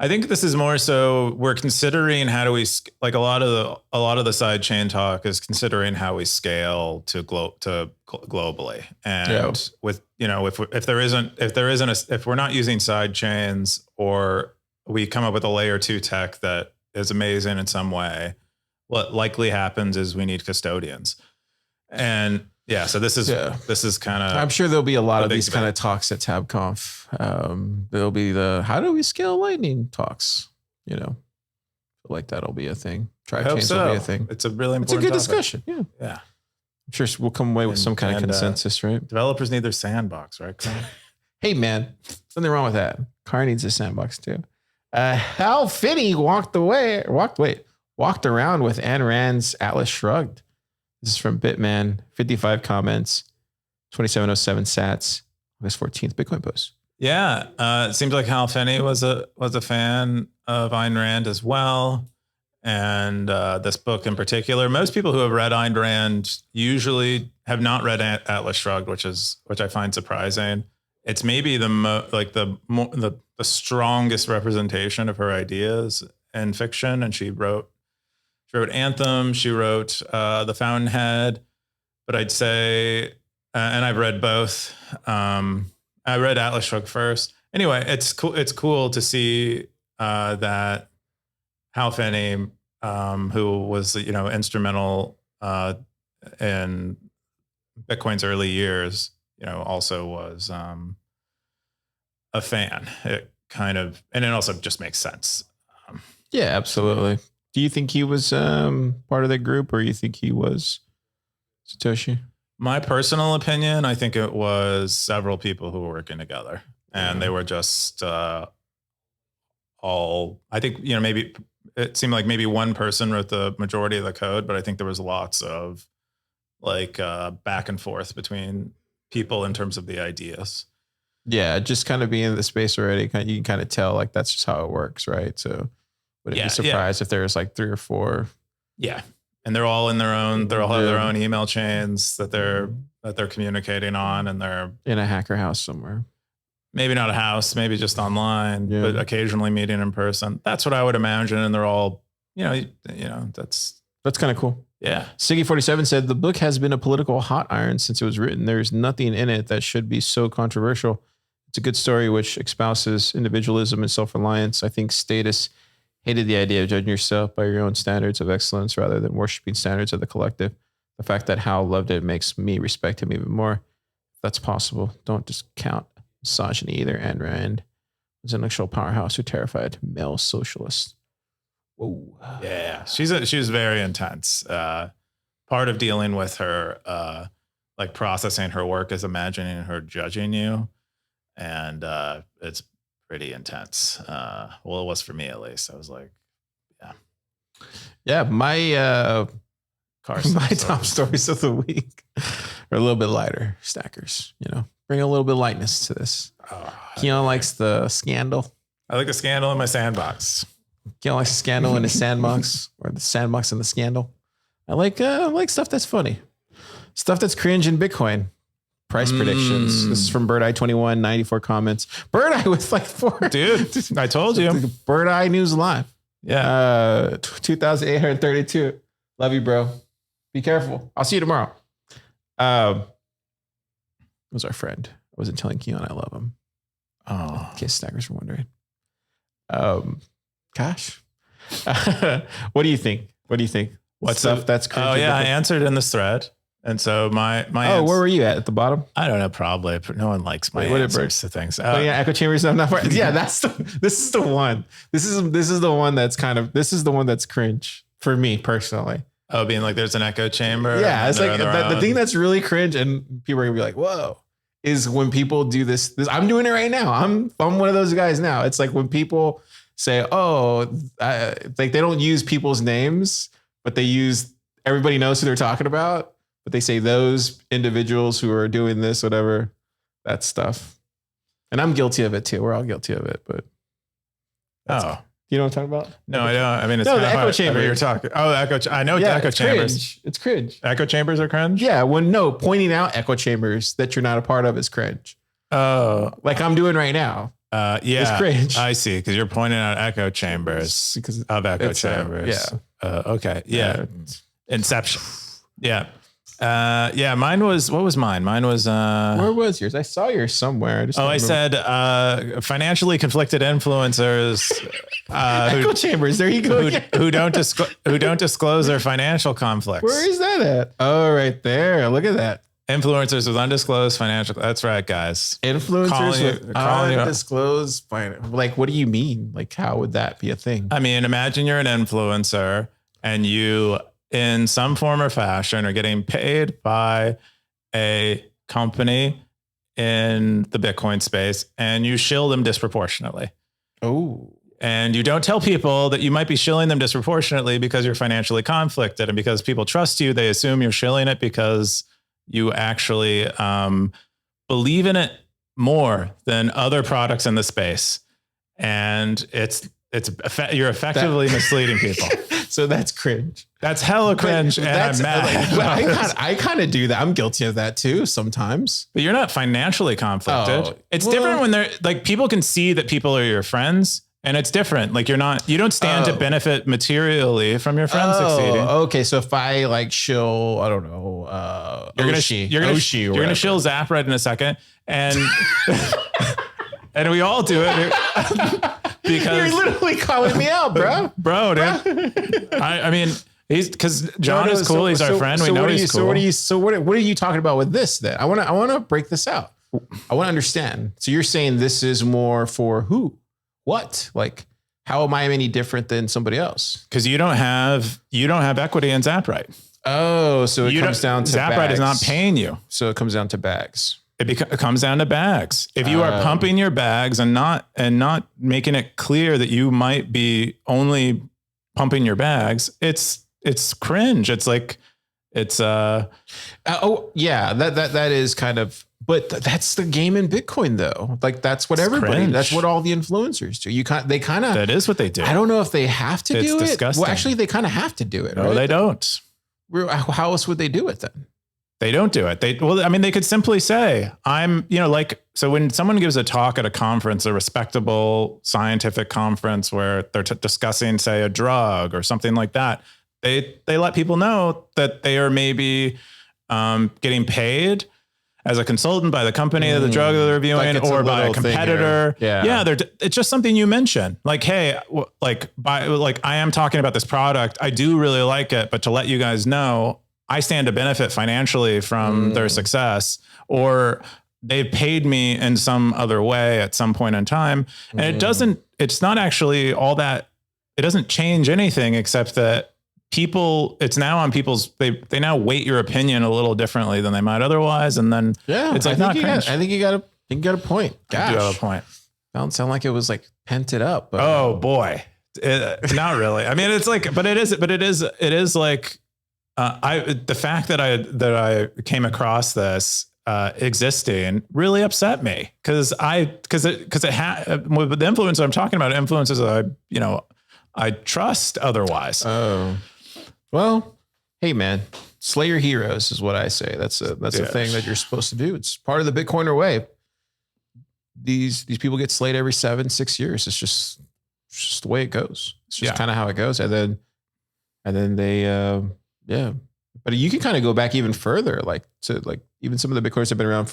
S3: I think this is more so we're considering how do we like a lot of the side chain talk is considering how we scale to globally, and with if we're not using side chains, or we come up with a layer 2 tech that is amazing in some way, what likely happens is we need custodians. And yeah, so this is kind of,
S2: I'm sure there'll be a lot of these kind of talks at TabConf. There'll be the how do we scale Lightning talks. You know, like that'll be a thing. Tribe chains will be a thing.
S3: It's a really important.
S2: It's a good
S3: topic.
S2: discussion. Yeah,
S3: yeah.
S2: I'm sure we'll come away with some kind of consensus, right?
S3: Developers need their sandbox, right?
S2: Hey man, nothing wrong with that. Car needs a sandbox too. Hal Finney walked around with Ayn Rand's Atlas Shrugged. This is from Bitman, 55 comments, 2707 sats, August 14th, Bitcoin post.
S3: Yeah. It seems like Hal Finney was a fan of Ayn Rand as well. And this book in particular, most people who have read Ayn Rand usually have not read Atlas Shrugged, which I find surprising. It's maybe the strongest representation of her ideas in fiction. And she wrote Anthem. She wrote The Fountainhead. But I'd say, and I've read both. I read Atlas Shrugged first. Anyway, it's cool. It's cool to see that Hal Finney, who was instrumental in Bitcoin's early years, also was a fan. It kind of, and it also just makes sense.
S2: Yeah, absolutely. Do you think he was part of that group, or you think he was Satoshi?
S3: My personal opinion, I think it was several people who were working together, and they were just all. I think maybe it seemed like maybe one person wrote the majority of the code, but I think there was lots of back and forth between people in terms of the ideas.
S2: Yeah, just kind of being in the space already, you can kind of tell like that's just how it works, right? So wouldn't be surprised if there's like 3 or 4.
S3: Yeah. And they're all in their own, they'll have their own email chains that they're communicating on, and they're in a hacker house somewhere. Maybe not a house, maybe just online, but occasionally meeting in person. That's what I would imagine. And they're all, that's kind of cool. Yeah. Siggy47 said the book has been a political hot iron since it was written. There's nothing in it that should be so controversial. It's a good story which espouses individualism and self-reliance. I think Status hated the idea of judging yourself by your own standards of excellence rather than worshiping standards of the collective. The fact that Hal loved it makes me respect him even more. If that's possible, don't discount misogyny either. Ayn Rand was an intellectual powerhouse who terrified male socialists. Whoa. Yeah, she was very intense. Part of dealing with her, processing her work is imagining her judging you. And it's pretty intense. Well, it was for me at least. I was like, yeah. My top stories of the week are a little bit lighter. Stackers, bring a little bit of lightness to this. Keyan likes the scandal. I like the scandal in my sandbox. Keyan likes the scandal in his sandbox, or the sandbox and the scandal. I like stuff that's funny, stuff that's cringe in Bitcoin. Price predictions. This is from Bird Eye 21, 94 comments. Bird Eye with 4. Dude, I told you. Bird Eye News Live. Yeah. 2,832. Love you, bro. Be careful. I'll see you tomorrow. Was our friend. I wasn't telling Keyan I love him. Oh. In case Stackers were wondering. Gosh. What do you think? What's stuff that's cringe? Oh, yeah. I answered in this thread. And so my where were you at the bottom? I don't know, probably. No one likes my answers to things. Echo chambers. I'm not. Yeah, this is the one. This is the one that's this is the one that's cringe for me personally. Oh, being like there's an echo chamber. Yeah, it's like the thing that's really cringe, and people are gonna be like, "Whoa," is when people do this. I'm doing it right now. I'm one of those guys now. It's like when people say, "Oh," like they don't use people's names, but they use everybody knows who they're talking about. But they say those individuals who are doing this, whatever, that stuff. And I'm guilty of it too. We're all guilty of it, but. You know what I'm talking about? No, I don't. I mean, it's the echo chamber. You're talking. Oh, I know echo chambers. Cringe. It's cringe. Echo chambers are cringe? Yeah. Pointing out echo chambers that you're not a part of is cringe. Oh. Like I'm doing right now. Yeah,
S2: It's cringe.
S3: I see. Because you're pointing out echo chambers
S2: because
S3: of echo chambers. Okay. Yeah. Inception. Yeah. Yeah. Mine was, what was mine? Mine was,
S2: where was yours? I saw yours somewhere.
S3: I said, financially conflicted influencers,
S2: echo chambers. There you go.
S3: who don't disclose their financial conflicts.
S2: Where is that at? Oh, right there. Look at that.
S3: Influencers with undisclosed financial. That's right, guys.
S2: Influencers with undisclosed financial. Like, what do you mean? Like, how would that be a thing?
S3: I mean, imagine you're an influencer and you, in some form or fashion, are getting paid by a company in the Bitcoin space and you shill them disproportionately.
S2: Oh.
S3: And you don't tell people that you might be shilling them disproportionately because you're financially conflicted. And because people trust you, they assume you're shilling it because you actually believe in it more than other products in the space. And you're effectively misleading people.
S2: So that's cringe.
S3: That's hella cringe. And I'm mad.
S2: I kind of do that. I'm guilty of that too sometimes.
S3: But you're not financially conflicted. It's different when they're like, people can see that people are your friends. And it's different. Like you don't stand to benefit materially from your friends succeeding.
S2: Okay. So if I like shill, I don't know, you're gonna
S3: shill Zapred in a second. And, and we all do it because
S2: you're literally calling me out, bro.
S3: Bro, dude. I mean, because John is cool. He's our friend. We know he's cool.
S2: So what are you talking about with this then? I want to break this out. I want to understand. So you're saying this is more for who? What? Like, how am I any different than somebody else?
S3: Because you don't have equity in Zapred.
S2: Oh, so it comes down to
S3: Zapred
S2: bags.
S3: is not paying you.
S2: So it comes down to bags.
S3: It comes down to bags. If you are pumping your bags and not making it clear that you might be only pumping your bags, it's cringe. It's like that
S2: is kind of. But that's the game in Bitcoin, though. Like that's what that's what all the influencers do. That
S3: is what they do.
S2: I don't know if they have to do it.
S3: Disgusting.
S2: Well, actually, they kind of have to do it.
S3: No,
S2: right?
S3: They don't.
S2: How else would they do it then?
S3: They don't do it. They could simply say, so when someone gives a talk at a conference, a respectable scientific conference where they're discussing, say, a drug or something like that, they let people know that they are maybe getting paid as a consultant by the company of the drug that they're reviewing, like or by a competitor. It's just something you mention. Like, hey, I am talking about this product. I do really like it, but to let you guys know, I stand to benefit financially from their success, or they've paid me in some other way at some point in time. And it's not actually all that, it doesn't change anything except that it's now on people's, they now weight your opinion a little differently than they might otherwise. And then it's like, I
S2: think you got a point. Gosh.
S3: I do have a point.
S2: Don't sound like it was like pented up. But,
S3: oh boy. Not really. I mean, it's like, but it is like, the fact that I came across this, existing really upset me because with the influencer I'm talking about, influencers that I trust otherwise.
S2: Oh, well, hey man, slay your heroes is what I say. That's a thing that you're supposed to do. It's part of the Bitcoiner way. These people get slayed every 7-6 years. It's just the way it goes. It's just kind of how it goes. And then they, but you can kind of go back even further, like to like even some of the Bitcoiners have been around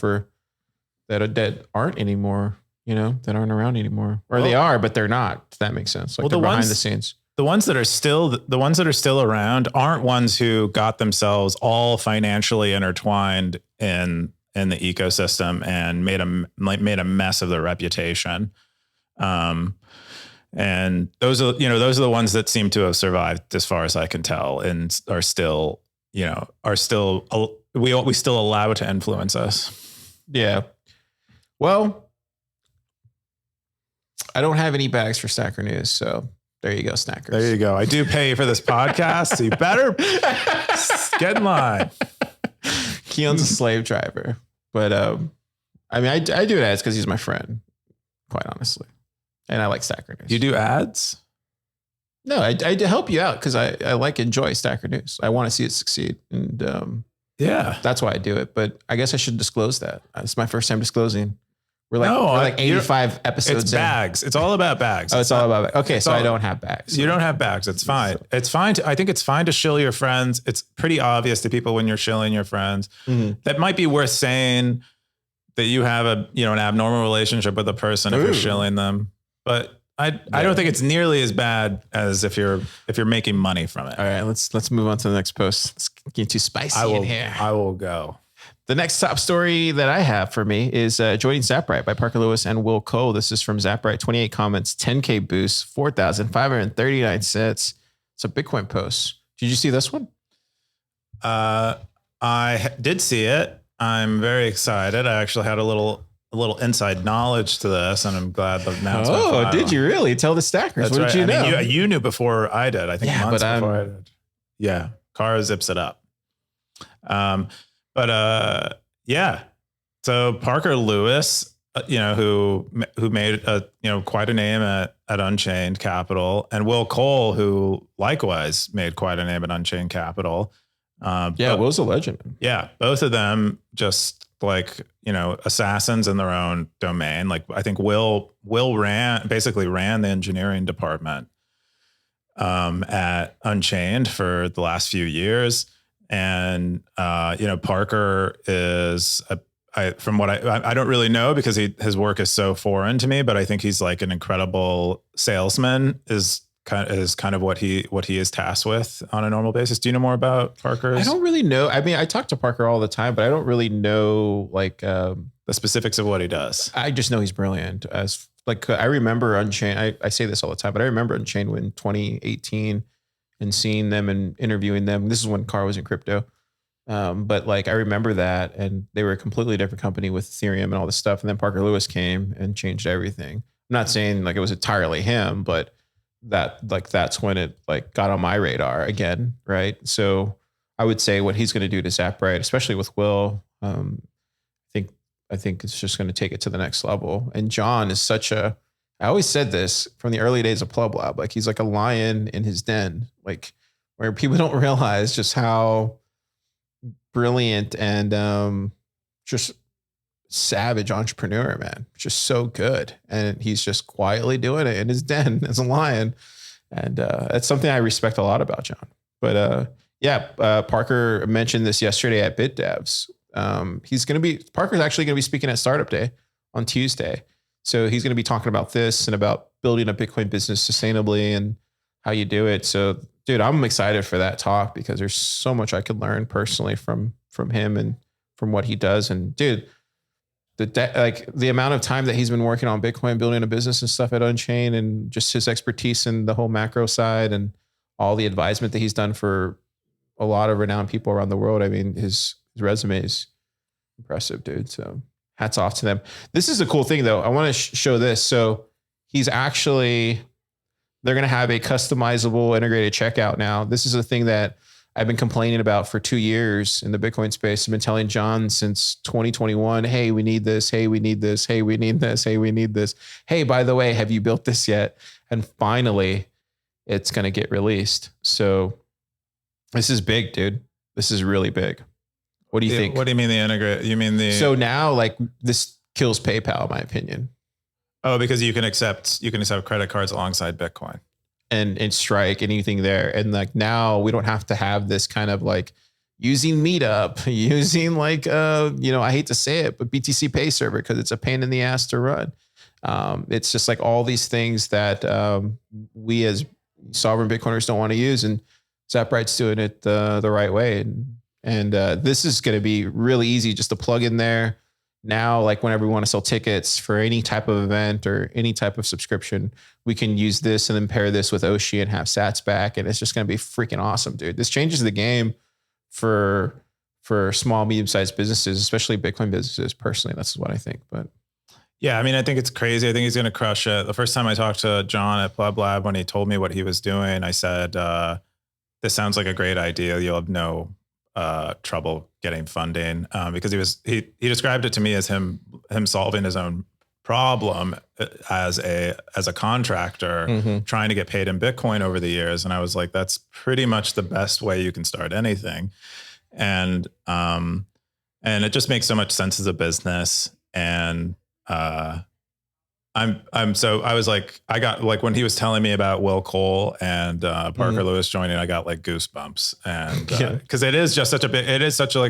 S2: that aren't anymore, that aren't around anymore, or they are, but they're not. If that makes sense. Like they're behind the scenes.
S3: The ones that are still around aren't ones who got themselves all financially intertwined in the ecosystem and made a mess of their reputation. And those are the ones that seem to have survived as far as I can tell, and are still we still allow it to influence us.
S2: Yeah. Well, I don't have any bags for Stacker News, so there you go, Snackers.
S3: There you go. I do pay for this podcast, so you better get in line.
S2: Keyan's a slave driver, but I mean, I do it ads because he's my friend, quite honestly, and I like Stacker News.
S3: You do ads?
S2: No, I help you out because I enjoy Stacker News. I want to see it succeed, and that's why I do it. But I guess I should disclose that. It's my first time disclosing We're like 85 episodes
S3: It's
S2: in.
S3: bags. It's all about bags.
S2: Oh, it's all about bags. Okay, so I don't have bags.
S3: You don't have bags. It's fine. It's fine. I think it's fine to shill your friends. It's pretty obvious to people when you're shilling your friends. That might be worth saying that you have an abnormal relationship with a person if you're shilling them. But I don't think it's nearly as bad as if you're making money from it.
S2: All right, let's move on to the next post. Let's get too spicy in here.
S3: I will go.
S2: The next top story that I have for me is Joining Zappright by Parker Lewis and Will Cole. This is from Zappright. 28 comments, 10K boost, 4,539 sats. It's a Bitcoin post. Did you see this one?
S3: I did see it. I'm very excited. I actually had a little inside knowledge to this, and I'm glad that now it's
S2: Oh, did you really? Tell the stackers.
S3: That's
S2: what did you know?
S3: mean, you knew before I did. I think months before I did. Yeah. Car zips it up. Yeah. So Parker Lewis, who made quite a name at Unchained Capital, and Will Cole, who likewise made quite a name at Unchained Capital.
S2: Will's a legend.
S3: Yeah. Both of them just assassins in their own domain. Like I think Will ran the engineering department at Unchained for the last few years. And, Parker is, from what I don't really know because his work is so foreign to me, but I think he's like an incredible salesman is kind of what he is tasked with on a normal basis. Do you know more about Parker?
S2: I don't really know. I mean, I talk to Parker all the time, but I don't really know
S3: the specifics of what he does.
S2: I just know he's brilliant. I remember Unchained. I say this all the time, but I remember Unchained in 2018 and seeing them and interviewing them. This is when Car was in crypto. But I remember that, and they were a completely different company with Ethereum and all this stuff. And then Parker Lewis came and changed everything. I'm not saying it was entirely him, but that's when it got on my radar again. Right. So I would say what he's going to do to Zappright, especially with Will, I think it's just going to take it to the next level. And John is I always said this from the early days of PlebLab, he's like a lion in his den, where people don't realize just how brilliant and just savage entrepreneur, man. Just so good. And he's just quietly doing it in his den as a lion. And that's something I respect a lot about John. But Parker mentioned this yesterday at BitDevs. Parker's actually going to be speaking at Startup Day on Tuesday. So he's going to be talking about this and about building a Bitcoin business sustainably and how you do it. So, dude, I'm excited for that talk because there's so much I could learn personally from him and from what he does. And dude, the amount of time that he's been working on Bitcoin, building a business and stuff at Unchained, and just his expertise in the whole macro side and all the advisement that he's done for a lot of renowned people around the world. I mean, his resume is impressive, dude. So hats off to them. This is a cool thing though. I want to show this. So they're going to have a customizable integrated checkout now. This is a thing that I've been complaining about for 2 years in the Bitcoin space. I've been telling John since 2021, hey, we need this. Hey, we need this. Hey, we need this. Hey, we need this. Hey, by the way, have you built this yet? And finally, it's going to get released. So this is big, dude. This is really big. What do you think?
S3: What do you mean the integrate? You mean
S2: So now this kills PayPal, in my opinion.
S3: Oh, because you can accept credit cards alongside Bitcoin.
S2: And Strike, anything there. And now we don't have to have this kind of using Meetup, using I hate to say it, but BTC Pay Server, because it's a pain in the ass to run. It's just all these things that we as sovereign Bitcoiners don't want to use. And Zappright's doing it the right way. And this is going to be really easy just to plug in there. Now, whenever we want to sell tickets for any type of event or any type of subscription, we can use this and then pair this with Oshi and have sats back. And it's just going to be freaking awesome, dude. This changes the game for small, medium-sized businesses, especially Bitcoin businesses. Personally, that's what I think. But
S3: yeah, I mean, I think it's crazy. I think he's going to crush it. The first time I talked to John at PlebLab, when he told me what he was doing, I said, this sounds like a great idea. You'll have no trouble getting funding, because he described it to me as him solving his own problem as a contractor, trying to get paid in Bitcoin over the years. And I was like, that's pretty much the best way you can start anything. And it just makes so much sense as a business. And I was like, I got like when he was telling me about Will Cole and Parker Lewis joining, I got like goosebumps, and because it is just such a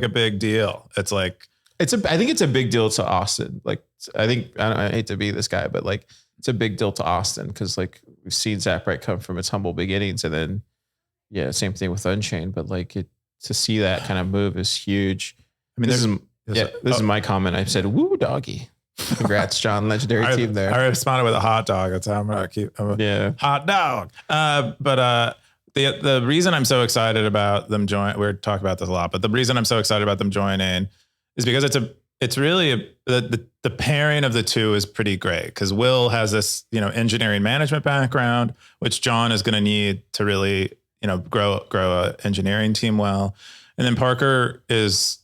S3: big deal. It's like
S2: I think it's a big deal to Austin. Like I hate to be this guy, but like it's a big deal to Austin because like we've seen Zappright come from its humble beginnings, and then same thing with Unchained. But like to see that kind of move is huge. I mean, this is my comment. I said, "Woo, doggy." Congrats, John. Legendary team there.
S3: I responded with a hot dog. That's how I'm gonna keep. Hot dog. But the reason I'm so excited about them joining, we're talking about this a lot, but the reason I'm so excited about them joining is because it's really the pairing of the two is pretty great because Will has this engineering management background, which John is going to need to really grow a engineering team well, and then Parker is,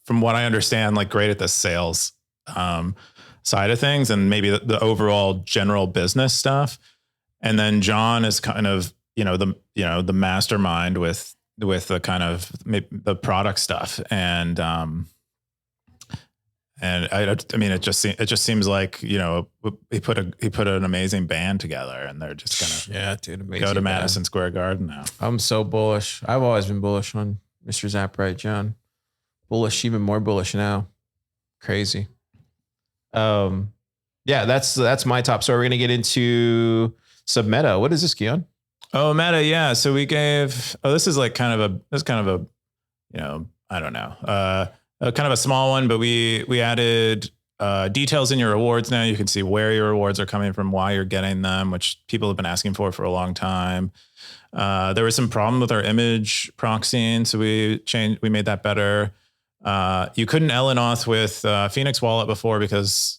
S3: from what I understand, like great at the sales side of things and maybe the overall general business stuff. And then John is kind of, the mastermind with the kind of the product stuff. And I mean, it just seems like, he put an amazing band together and they're just gonna go to Madison Square Garden now.
S2: I'm so bullish. I've always been bullish on Mr. Zappright, John. Bullish, even more bullish now. Crazy. That's my top. So we're going to get into some meta. What is this, Keyan?
S3: Oh, meta. Yeah. So we gave, this is kind of a, I don't know, kind of a small one, but we added, details in your rewards. Now you can see where your rewards are coming from, why you're getting them, which people have been asking for a long time. There was some problem with our image proxying. So we made that better. You couldn't Elenoth with Phoenix Wallet before because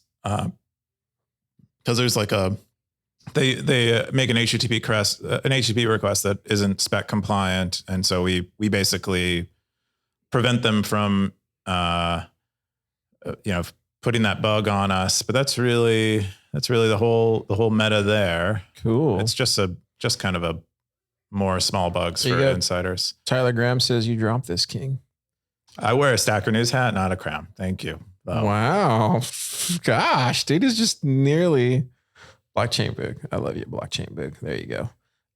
S3: there's like they make an HTTP request that isn't spec compliant, and so we basically prevent them from putting that bug on us. But that's really the whole meta there.
S2: Cool.
S3: It's just kind of a more small bugs for insiders.
S2: Tyler Graham says you dropped this, King.
S3: I wear a Stacker News hat, not a crown. Thank you.
S2: Wow. Gosh, dude is just nearly blockchain big. I love you, blockchain big. There you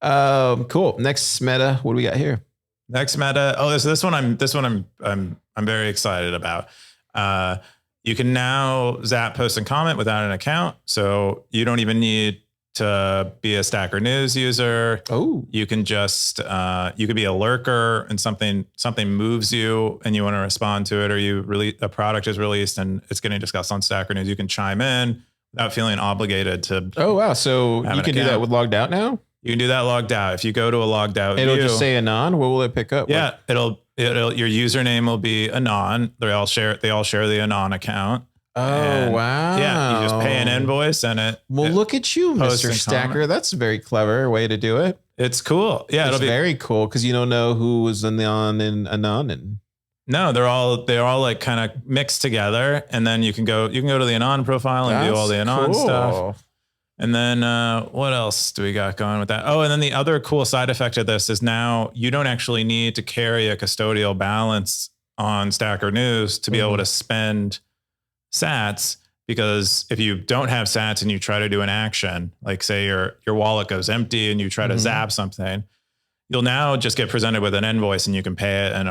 S2: go. Cool. Next meta. What do we got here?
S3: Next meta. Oh, so this one I'm very excited about. You can now zap, post, and comment without an account. So you don't even need to be a Stacker News user.
S2: Oh,
S3: you can just you could be a lurker and something moves you and you want to respond to it, or a product is released and it's getting discussed on Stacker News. You can chime in without feeling obligated to.
S2: Oh wow! So you can do that with logged out now.
S3: You can do that logged out. If you go to a logged out,
S2: it'll just say anon. What will it pick up?
S3: Yeah, it'll your username will be anon. They all share the anon account.
S2: Oh, wow.
S3: Yeah, you just pay an invoice and it.
S2: Well, look at you, Mr. Stacker. Comment. That's a very clever way to do it.
S3: It's cool. Yeah,
S2: it'll be very cool because you don't know who was on and anon.
S3: No, they're all like kind of mixed together, and then you can go to the anon profile and do all the anon stuff. And then what else do we got going with that? Oh, and then the other cool side effect of this is now you don't actually need to carry a custodial balance on Stacker News to be able to spend sats, because if you don't have sats and you try to do an action, like say your wallet goes empty and you try to zap something, you'll now just get presented with an invoice and you can pay it, and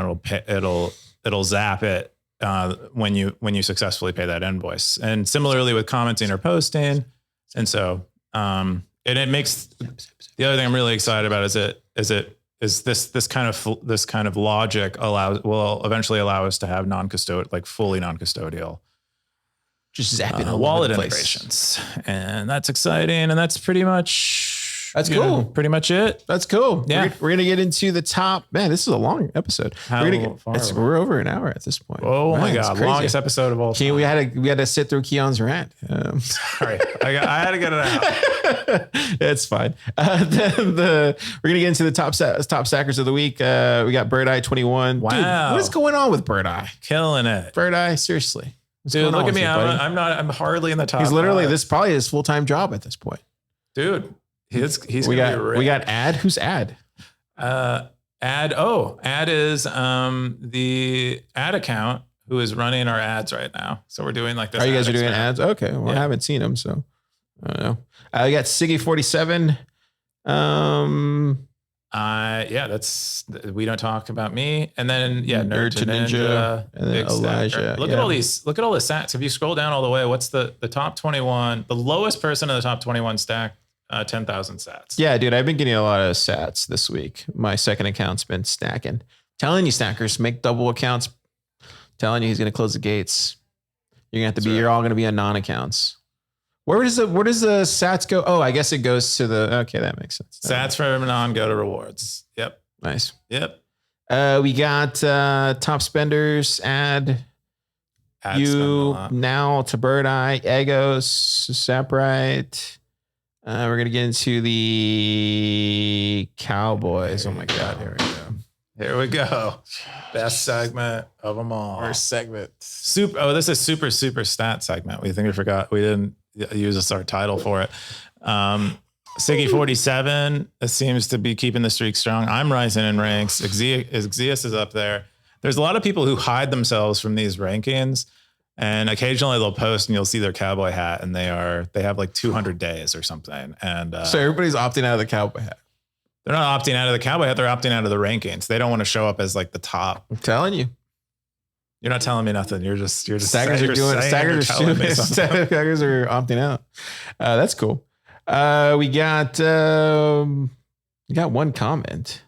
S3: it'll zap it when you successfully pay that invoice. And similarly with commenting or posting. And so and it makes the other thing I'm really excited about is this kind of logic will eventually allow us to have non-custodial, like fully non-custodial,
S2: just zapping
S3: wallet integrations. And that's exciting. And that's pretty much,
S2: cool.
S3: Pretty much it.
S2: That's cool.
S3: Yeah.
S2: We're going to get into the top, man, this is a long episode. We're over an hour at this point.
S3: Oh my God. Longest episode of all time.
S2: We had to sit through Keyan's rant.
S3: Sorry. I had to get it out.
S2: It's fine. We're going to get into the top stackers of the week. We got Bird Eye 21.
S3: Wow.
S2: Dude, what is going on with Bird Eye?
S3: Killing it.
S2: Bird Eye, seriously.
S3: Dude, look at me. I'm hardly in the top.
S2: He's literally,
S3: 5.
S2: this is probably his full-time job at this point.
S3: Dude, he's
S2: we got Ad. Who's Ad?
S3: Ad is the ad account who is running our ads right now. So we're doing like this.
S2: Oh, you guys are doing
S3: experiment.
S2: ads? Okay. Well, I haven't seen them, so I don't know. I got Siggy47.
S3: Yeah, that's We Don't Talk About Me, and then Nerd to
S2: Ninja,
S3: Ninja,
S2: and then
S3: Big
S2: Elijah.
S3: Stacker. Look at all these. Look at all the stats. If you scroll down all the way, what's the top 21? The lowest person in the top 21 stack 10,000 sats.
S2: Yeah, dude, I've been getting a lot of sats this week. My second account's been stacking. Telling you, stackers, make double accounts. Telling you, he's gonna close the gates. You're gonna have to be. You're all gonna be on non-accounts. Where does the sats go? Oh, I guess it goes to the. Okay, that makes sense.
S3: Sats for non go to rewards. Yep.
S2: Nice.
S3: Yep.
S2: We got top spenders add you now to Bird Eye, Egos, Saprite. We're gonna get into the Cowboys. Oh my God, here we go.
S3: Here we go. Best segment of them all.
S2: First segment.
S3: This is super stat segment. We forgot we didn't use this our title for it. Siggy47 seems to be keeping the streak strong. I'm rising in ranks. Xeus is up there. There's a lot of people who hide themselves from these rankings, and occasionally they'll post and you'll see their cowboy hat, and they have like 200 days or something. And
S2: so everybody's opting out of the cowboy hat.
S3: They're not opting out of the cowboy hat. They're opting out of the rankings. They don't want to show up as like the top.
S2: I'm telling you.
S3: You're not telling me nothing. You're just
S2: stackers are opting out. That's cool. We got one comment.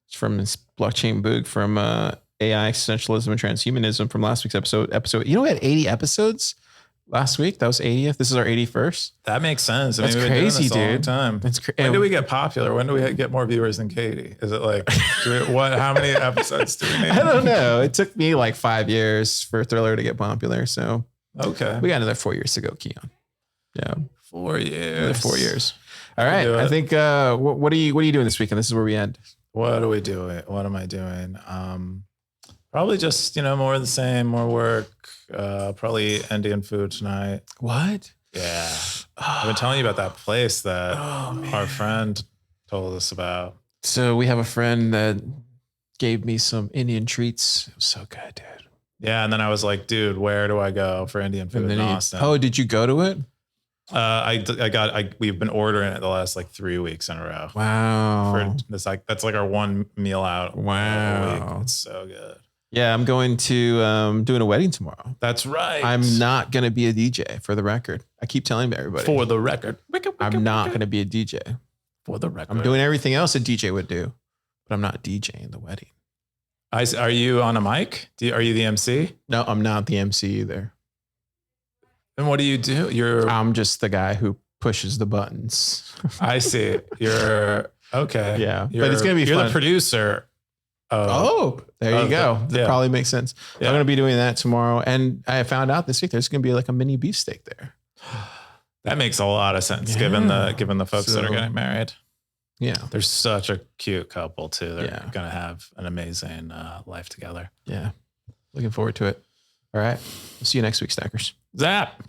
S2: It's from this blockchain book from AI Essentialism and Transhumanism from last week's episode. You know, we had 80 episodes last week. That was 80th. This is our 81st.
S3: That makes sense.
S2: That's crazy, dude.
S3: A long time.
S2: That's crazy.
S3: When do we get popular? When do we get more viewers than Katie? Is it like how many episodes do we need?
S2: I don't know. It took me like 5 years for Thriller to get popular. So
S3: okay,
S2: we got another 4 years to go, Keyan. Yeah,
S3: 4 years.
S2: Another 4 years. All right. I think. What are you doing this weekend? This is where we end.
S3: What are we doing? What am I doing? Probably just more of the same, more work. Probably Indian food tonight.
S2: What?
S3: Yeah. I've been telling you about that place that our friend told us about.
S2: So we have a friend that gave me some Indian treats. It was so good, dude.
S3: Yeah. And then I was like, dude, where do I go for Indian food in Austin?
S2: Did you go to it?
S3: We've been ordering it the last like 3 weeks in a row.
S2: Wow.
S3: That's like our one meal out.
S2: Wow.
S3: A week. It's so good.
S2: Yeah, I'm going to doing a wedding tomorrow.
S3: That's right.
S2: I'm not going to be a DJ, for the record. I keep telling everybody.
S3: For the record.
S2: I'm not going to be a DJ.
S3: For the record.
S2: I'm doing everything else a DJ would do, but I'm not DJing the wedding.
S3: Are you on a mic? Are you the MC?
S2: No, I'm not the MC either.
S3: And what do you do?
S2: I'm just the guy who pushes the buttons.
S3: I see. You're okay.
S2: Yeah, but it's going to be fun.
S3: You're the producer.
S2: There you go. That probably makes sense.
S3: Yeah.
S2: I'm going to be doing that tomorrow. And I found out this week there's going to be like a mini beefsteak there.
S3: That makes a lot of sense given the folks that are getting married.
S2: Yeah.
S3: They're such a cute couple too. They're going to have an amazing life together.
S2: Yeah. Looking forward to it. All right. We'll see you next week, Stackers.
S3: Zap.